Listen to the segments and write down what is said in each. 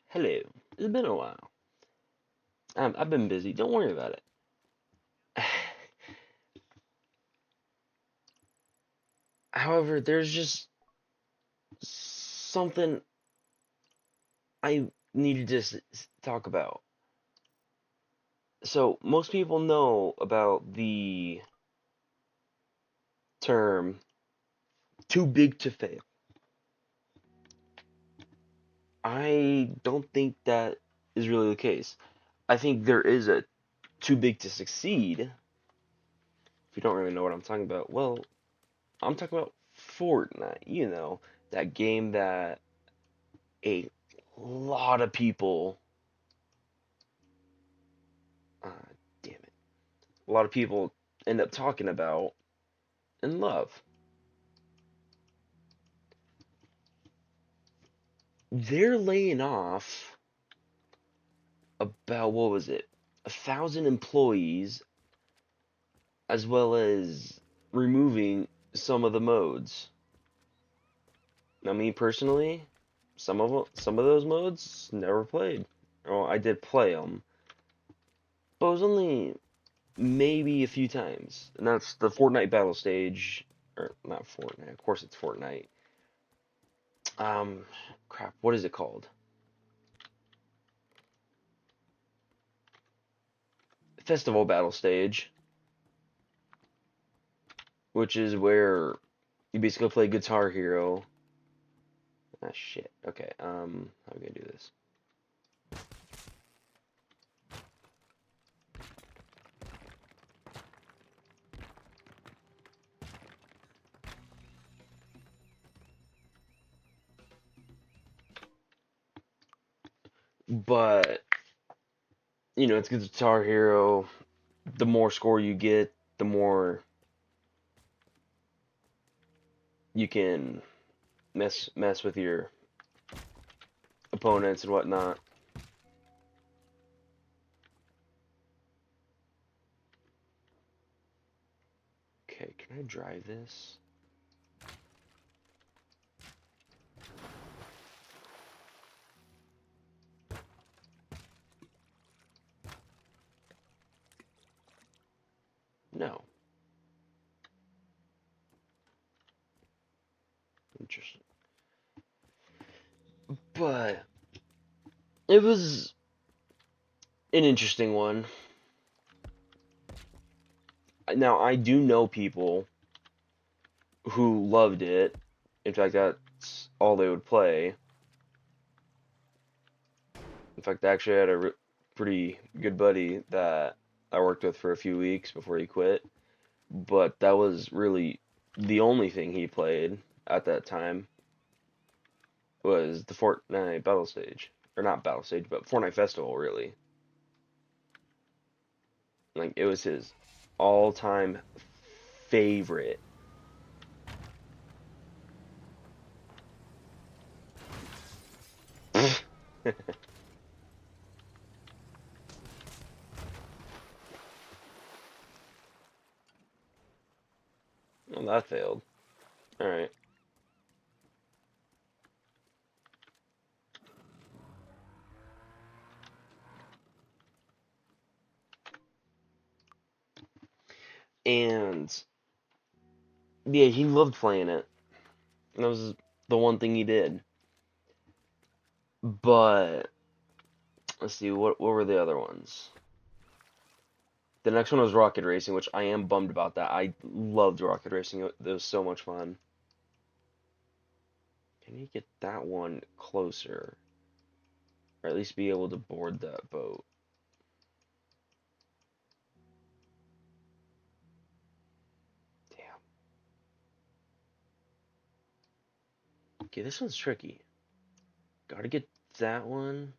Hello. It's been a while. I've been busy. Don't worry about it. However, there's just something I needed to talk about. So, most people know about the term too big to fail. I don't think that is really the case. I think there is a too big to succeed. If you don't really know what I'm talking about, well, I'm talking about Fortnite. That game that a lot of people uh, damn it, a lot of people end up talking about and love. They're laying off about, what was it, 1,000 employees, as well as removing some of the modes. Now, me personally, some of those modes never played. Oh, I did play them, but it was only maybe a few times, and that's the Fortnite battle stage, or not Fortnite. Of course, it's Fortnite. Um, Crap, what is it called? Festival battle stage, which is where you basically play Guitar Hero. Ah, shit. Okay. How are we gonna do this? But it's Guitar Hero. The more score you get, the more you can mess with your opponents and whatnot. Okay, can I drive this? No. Interesting. But it was an interesting one. Now, I do know people who loved it. In fact, that's all they would play. In fact, I actually had a pretty good buddy that I worked with for a few weeks before he quit. But that was really the only thing he played at that time was the Fortnite battle stage. Or not battle stage, but Fortnite Festival, really. Like, it was his all-time favorite. Well, that failed. Alright. And, yeah, he loved playing it. That was the one thing he did. But, let's see, what were the other ones? The next one was Rocket Racing, which I am bummed about that. I loved Rocket Racing. It was so much fun. Can you get that one closer? Or at least be able to board that boat? Damn. Okay, this one's tricky. Gotta get that one.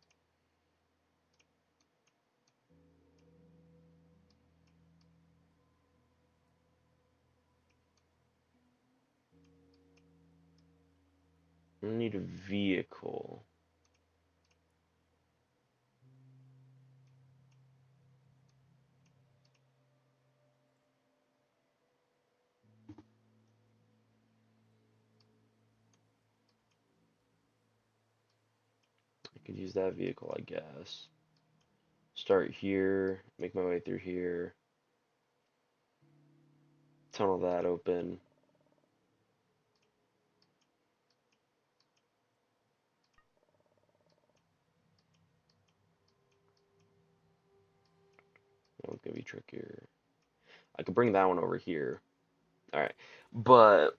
I need a vehicle. could use that vehicle, I guess. Start here, make my way through here, tunnel that open. That one's gonna be trickier. I could bring that one over here. All right, but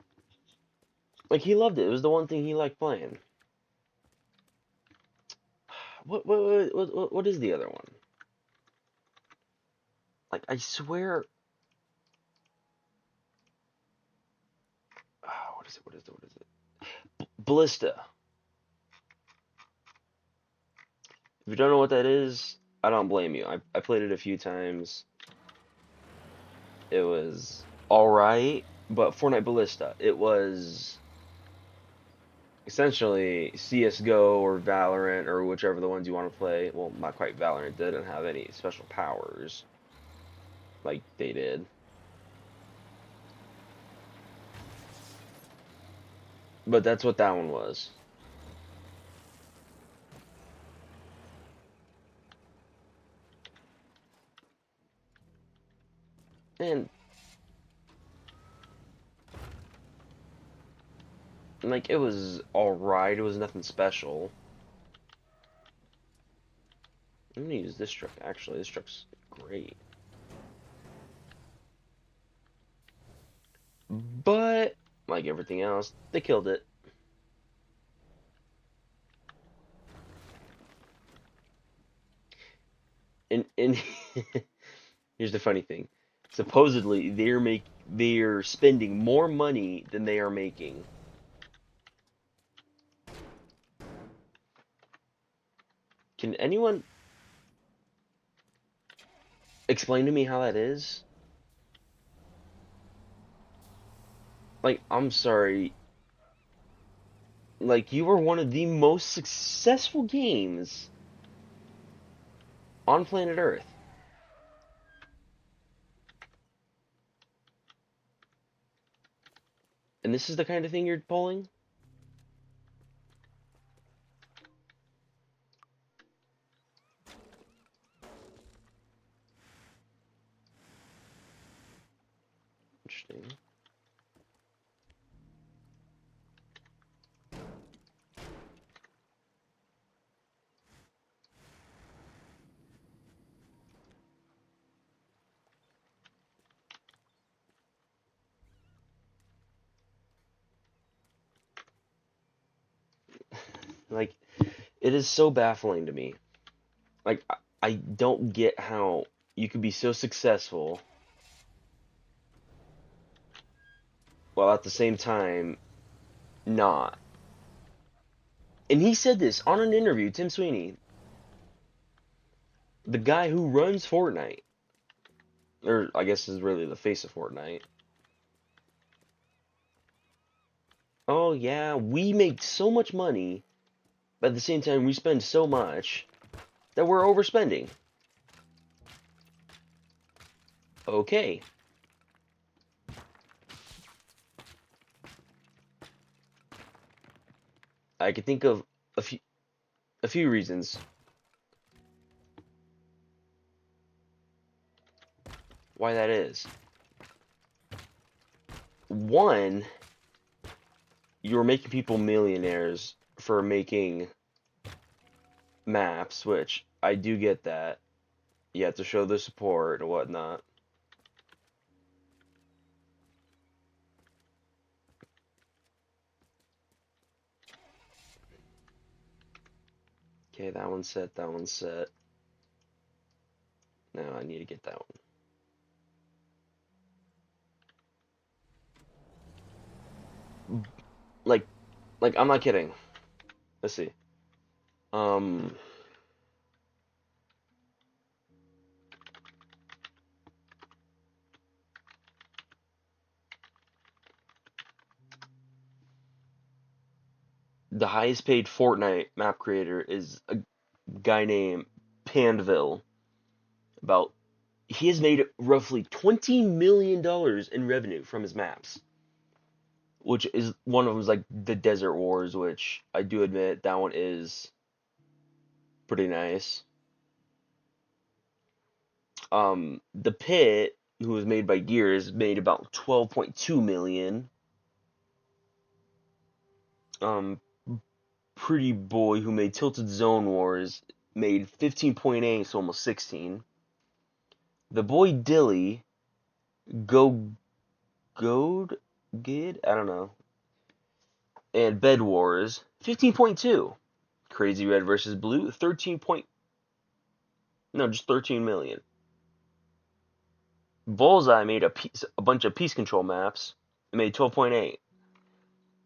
like he loved it. It was the one thing he liked playing. What is the other one? Like I swear. What is it? What is it? Ballista. If you don't know what that is, I don't blame you. I played it a few times. It was all right, but Fortnite Ballista, it was essentially CS:GO or Valorant or whichever the ones you want to play. Well, not quite Valorant. Didn't have any special powers like they did. But that's what that one was. And like it was all right. It was nothing special. I'm gonna use this truck actually. This truck's great. But like everything else, they killed it. And here's the funny thing. Supposedly they're spending more money than they are making. Can anyone explain to me how that is? Like, I'm sorry. Like, you were one of the most successful games on planet Earth. And this is the kind of thing you're pulling? Interesting. Like, it is so baffling to me. Like, I don't get how you could be so successful while at the same time not. And he said this on an interview, Tim Sweeney, the guy who runs Fortnite, or I guess is really the face of Fortnite. Oh yeah, we make so much money, but at the same time we spend so much that we're overspending. Okay. I could think of a few reasons why that is. One, you're making people millionaires for making maps, which I do get that. You have to show the support and whatnot. Okay, that one's set, that one's set. Now I need to get that one. Like, like I'm not kidding. Let's see. Um, the highest paid Fortnite map creator is a guy named Pandville. About he has made roughly $20 million in revenue from his maps, which is one of them is like the Desert Wars, which I do admit that one is pretty nice. The Pit, who was made by Gears, made about 12.2 million. Um, Pretty Boy, who made Tilted Zone Wars, made 15.8, so almost 16. The Boy Dilly, Go Goad Gid, I don't know, and Bed Wars, 15.2. Crazy Red versus Blue, 13 point, no, just 13 million. Bullseye made a bunch of Peace Control maps, made 12.8.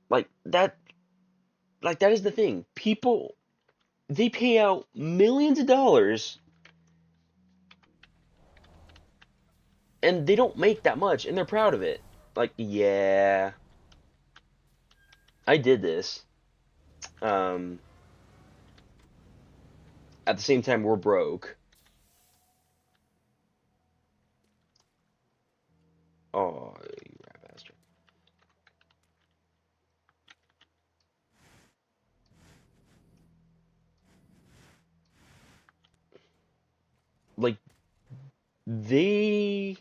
Like that, like that is the thing. People, they pay out millions of dollars and they don't make that much and they're proud of it. Like, yeah, I did this. Um, at the same time, we're broke. Oh, you rat bastard. Like, they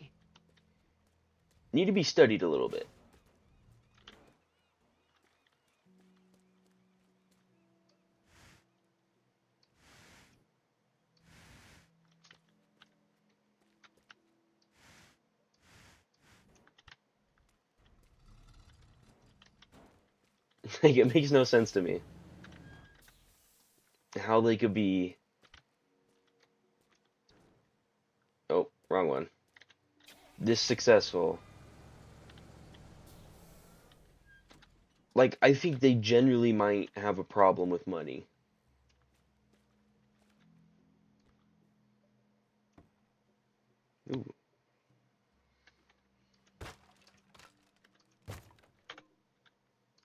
need to be studied a little bit. Like, it makes no sense to me how they could be. Oh, wrong one. This successful. Like, I think they genuinely might have a problem with money. Ooh,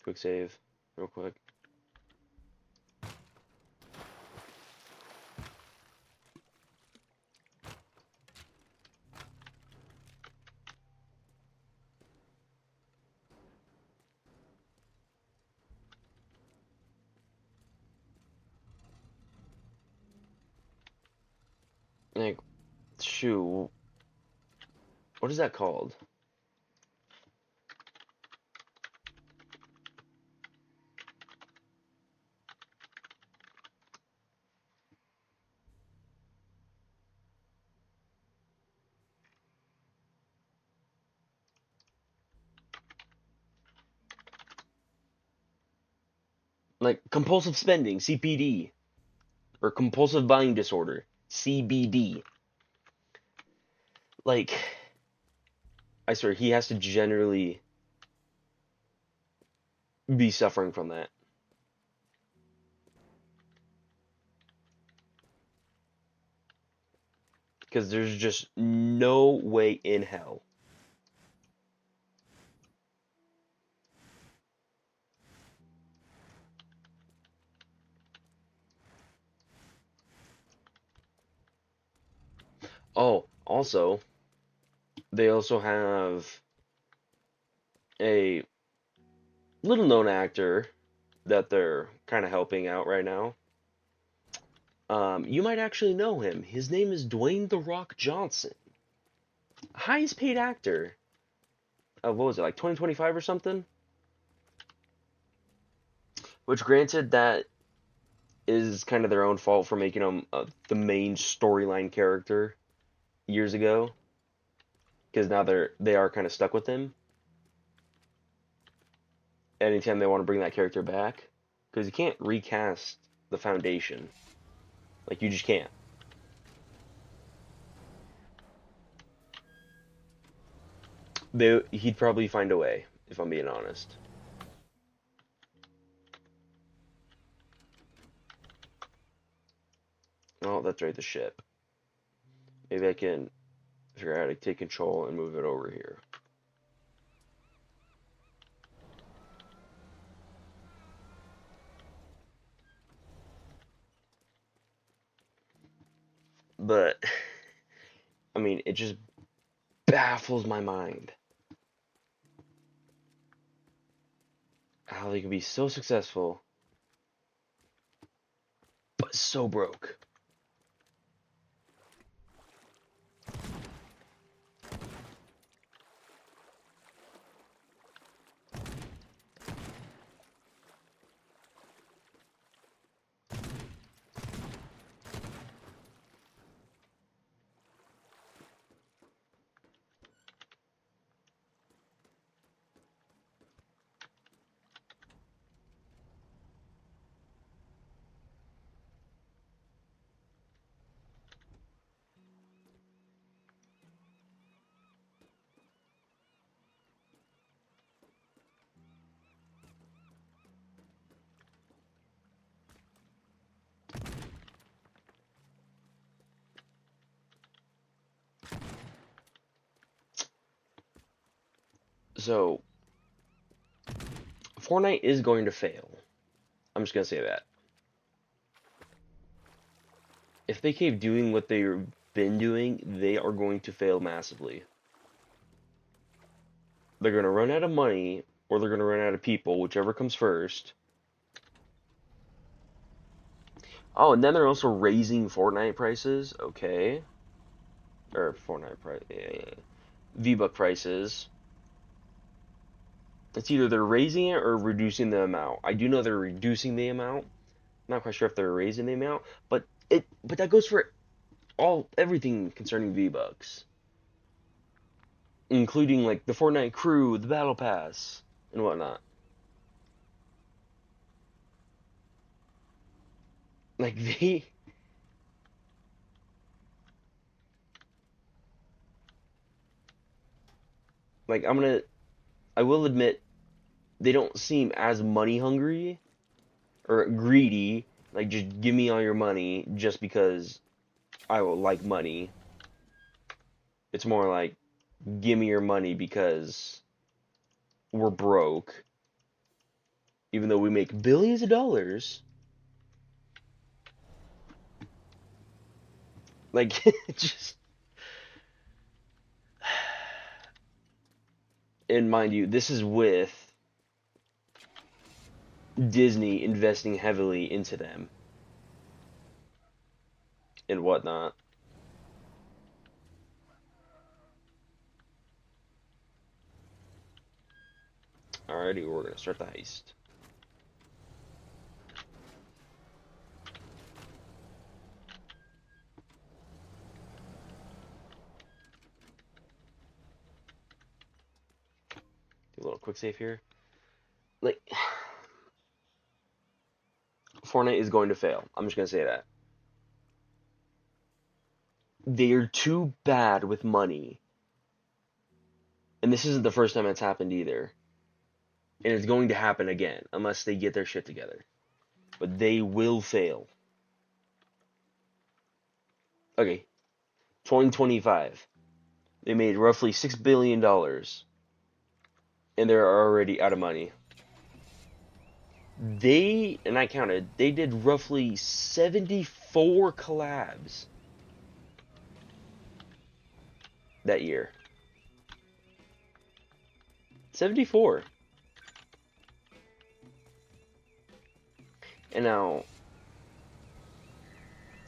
quick save, real quick. Like, shoot, what is that called? Like, compulsive spending, CPD, or compulsive buying disorder, CBD. Like, I swear, he has to generally be suffering from that. Because there's just no way in hell. Oh, also, they also have a little known actor that they're kind of helping out right now. You might actually know him. His name is Dwayne The Rock Johnson. Highest paid actor. What was it, like 2025 or something? Which, granted, that is kind of their own fault for making him the main storyline character years ago, because now they are kind of stuck with him. Anytime they want to bring that character back, because you can't recast the Foundation, like you just can't. He'd probably find a way, if I'm being honest. Oh, that's right, the ship. Maybe I can figure out how to take control and move it over here. But, I mean, it just baffles my mind how they can be so successful, but so broke. So, Fortnite is going to fail. I'm just gonna say that. If they keep doing what they've been doing, they are going to fail massively. They're gonna run out of money, or they're gonna run out of people, whichever comes first. Oh, and then they're also raising Fortnite prices. Okay. Or Fortnite price. V-Buck prices. It's either they're raising it or reducing the amount. I do know they're reducing the amount. Not quite sure if they're raising the amount, but that goes for everything concerning V-Bucks, including like the Fortnite crew, the battle pass, and whatnot. Like like I will admit they don't seem as money hungry or greedy. Like just give me all your money just because I will like money. It's more like give me your money because we're broke, even though we make billions of dollars. Like, just, and mind you, this is with Disney investing heavily into them and whatnot. Alrighty, we're gonna start the heist. Do a little quick save here. Like, Fortnite is going to fail. I'm just gonna say that. They're too bad with money. And this isn't the first time it's happened either. And it's going to happen again unless they get their shit together. But they will fail. Okay, 2025. They made roughly $6 billion. And they're already out of money. And I counted, they did roughly 74 collabs that year. 74. And now,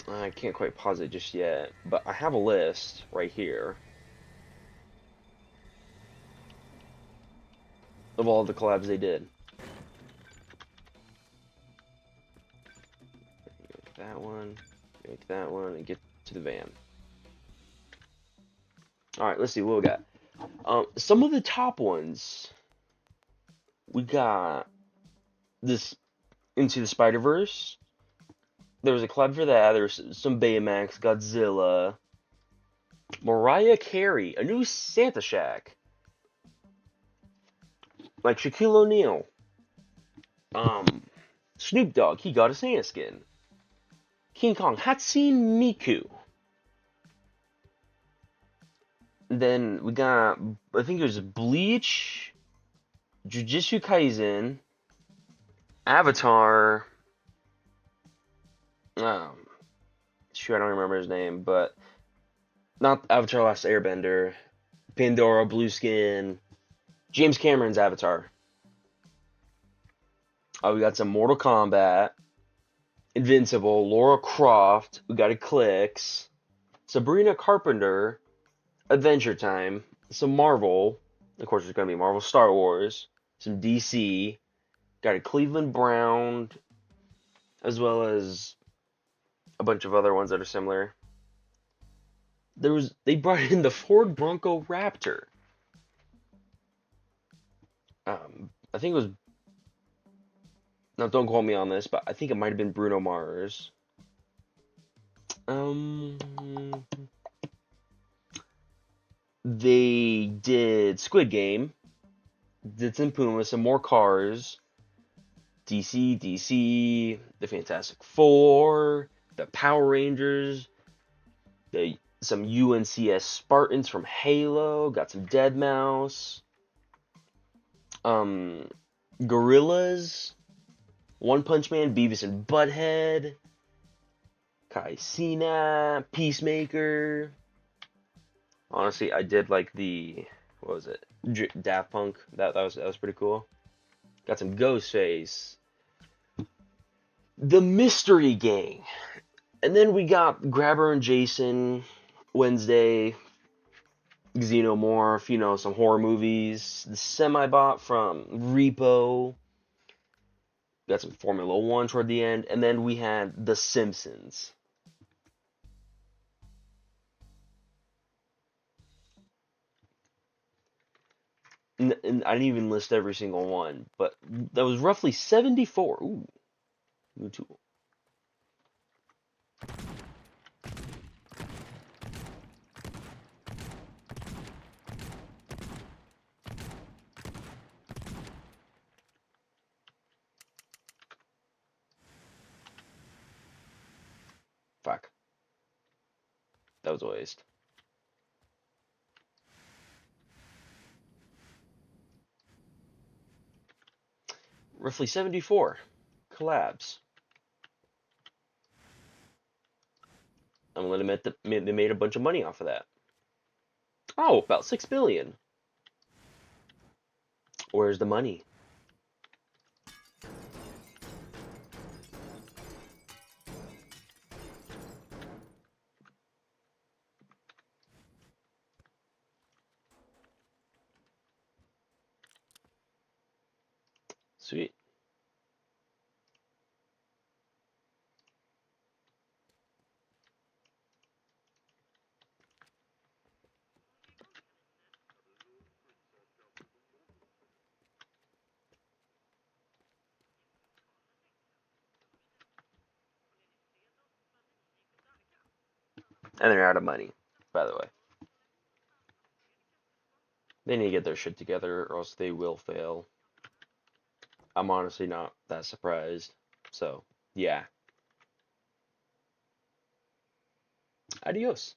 I can't quite pause it just yet, but I have a list right here of all the collabs they did. Make that one, and get to the van. Alright, let's see what we got. Some of the top ones, we got this Into the Spider-Verse. There was a collab for that. There was some Baymax, Godzilla, Mariah Carey, a new Santa Shack, like Shaquille O'Neal, Snoop Dogg, he got a Santa skin, King Kong, Hatsune Miku. Then we got, I think it was Bleach, Jujutsu Kaisen, Avatar, shoot, I don't remember his name, but not Avatar Last Airbender, Pandora, Blue Skin, James Cameron's Avatar. We got some Mortal Kombat, Invincible, Lara Croft, we got Eclipse, Sabrina Carpenter, Adventure Time, some Marvel, of course there's going to be Marvel Star Wars, some DC, got a Cleveland Brown, as well as a bunch of other ones that are similar. They brought in the Ford Bronco Raptor. I think it was, now don't quote me on this, but I think it might have been Bruno Mars. They did Squid Game, did some Puma, some more Cars, DC, the Fantastic Four, the Power Rangers, some UNCS Spartans from Halo, got some Deadmau5, Um, Gorillas, One Punch Man, Beavis and Butthead, Kai Cena, Peacemaker. Honestly, I did like the what was it? Daft Punk. That was pretty cool. Got some Ghostface, the Mystery Gang, and then we got Grabber and Jason, Wednesday, Xenomorph. Some horror movies. The Semibot from Repo. Got some Formula One toward the end, and then we had The Simpsons. And I didn't even list every single one, but that was roughly 74. Ooh, new tool. Fuck, that was a waste. Roughly 74 collabs. I'm gonna admit that they made a bunch of money off of that. Oh, about 6 billion. Where's the money? Sweet. And they're out of money, by the way. They need to get their shit together or else they will fail. I'm honestly not that surprised. So, yeah. Adios.